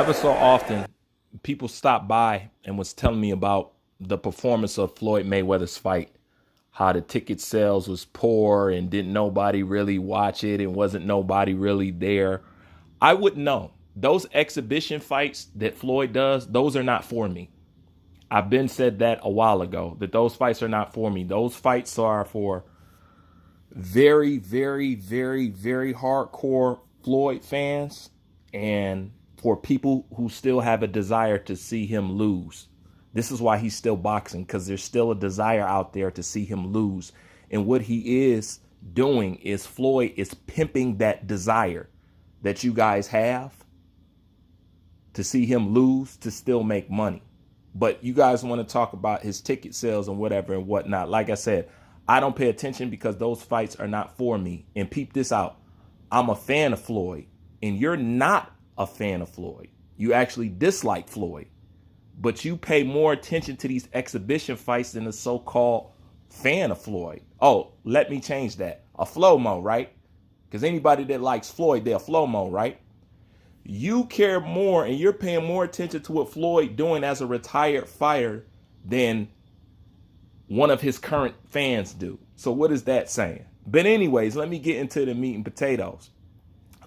Ever so often, people stop by and was telling me about the performance of Floyd Mayweather's fight, how the ticket sales was poor and didn't nobody really watch it and wasn't nobody really there. I wouldn't know. Those exhibition fights that Floyd does, those are not for me. I've been said that a while ago, that those fights are not for me. Those fights are for very, very, very, very hardcore Floyd fans and for people who still have a desire to see him lose. This is why he's still boxing, because there's still a desire out there to see him lose. And what he is doing is Floyd is pimping that desire that you guys have to see him lose to still make money. But you guys want to talk about his ticket sales and whatever and whatnot. Like I said, I don't pay attention because those fights are not for me. And peep this out. I'm a fan of Floyd, and you're not a fan of Floyd. You actually dislike Floyd, but you pay more attention to these exhibition fights than a so-called fan of Floyd. Oh, let me change that. A Flomo, right? Because anybody that likes Floyd, they're a Flomo, right? You care more and you're paying more attention to what Floyd doing as a retired fighter than one of his current fans do. So what is that saying? But anyways, let me get into the meat and potatoes.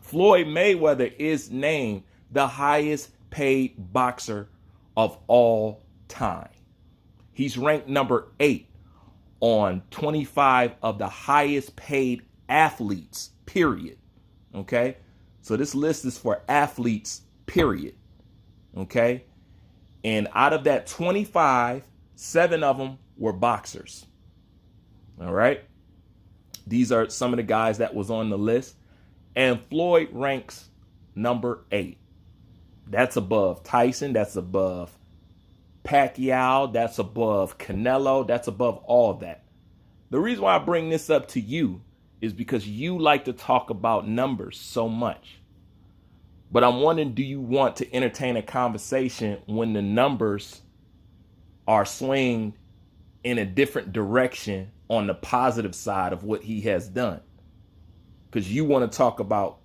Floyd Mayweather is named the highest paid boxer of all time. He's ranked number 8 on 25 of the highest paid athletes, period. Okay? So this list is for athletes, period. Okay? And out of that 25, 7 of them were boxers. All right? These are some of the guys that was on the list. And Floyd ranks number 8. That's above Tyson. That's above Pacquiao. That's above Canelo. That's above all that. The reason why I bring this up to you is because you like to talk about numbers so much. But I'm wondering, do you want to entertain a conversation when the numbers are swinging in a different direction on the positive side of what he has done? Because you want to talk about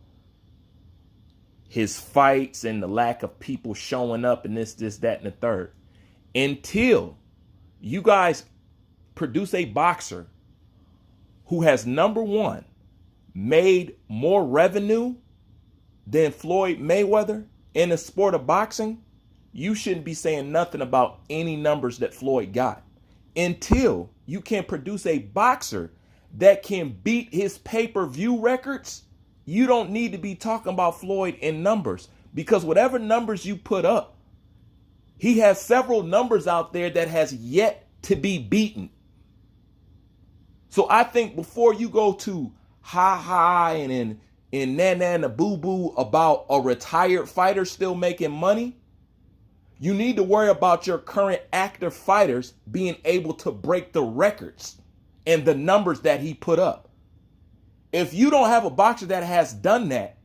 his fights and the lack of people showing up and this, that, and the third. Until you guys produce a boxer who has, number one, made more revenue than Floyd Mayweather in the sport of boxing, you shouldn't be saying nothing about any numbers that Floyd got. Until you can produce a boxer that can beat his pay-per-view records, you don't need to be talking about Floyd in numbers, because whatever numbers you put up, he has several numbers out there that has yet to be beaten. So I think before you go to ha and nana and a boo-boo about a retired fighter still making money, you need to worry about your current active fighters being able to break the records and the numbers that he put up. If you don't have a boxer that has done that,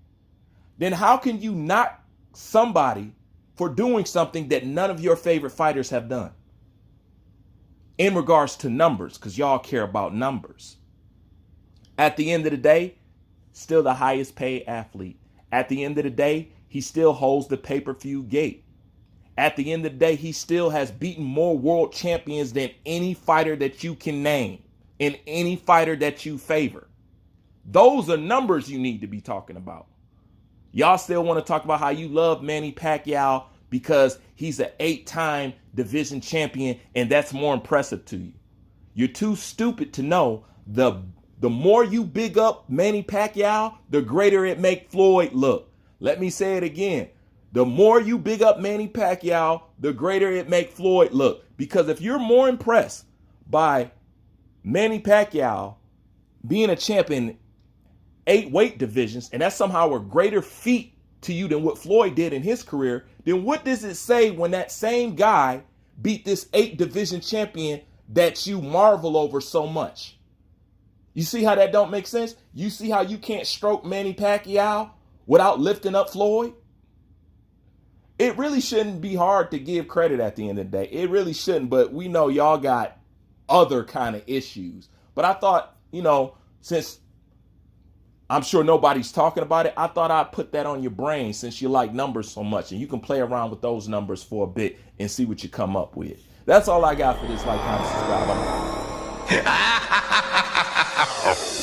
then how can you knock somebody for doing something that none of your favorite fighters have done? In regards to numbers, because y'all care about numbers. At the end of the day, still the highest paid athlete. At the end of the day, he still holds the pay-per-view gate. At the end of the day, he still has beaten more world champions than any fighter that you can name and any fighter that you favor. Those are numbers you need to be talking about. Y'all still want to talk about how you love Manny Pacquiao because he's an 8-time division champion and that's more impressive to you. You're too stupid to know the more you big up Manny Pacquiao, the greater it make Floyd look. Let me say it again. The more you big up Manny Pacquiao, the greater it make Floyd look. Because if you're more impressed by Manny Pacquiao being a champion 8 weight divisions, and that's somehow a greater feat to you than what Floyd did in his career, then what does it say when that same guy beat this 8 division champion that you marvel over so much? You see how that don't make sense? You see how you can't stroke Manny Pacquiao without lifting up Floyd? It really shouldn't be hard to give credit at the end of the day. It really shouldn't, but we know y'all got other kind of issues. But I thought, since I'm sure nobody's talking about it. I thought I'd put that on your brain since you like numbers so much, and you can play around with those numbers for a bit and see what you come up with. That's all I got for this. Like, comment, subscribe. I'm out.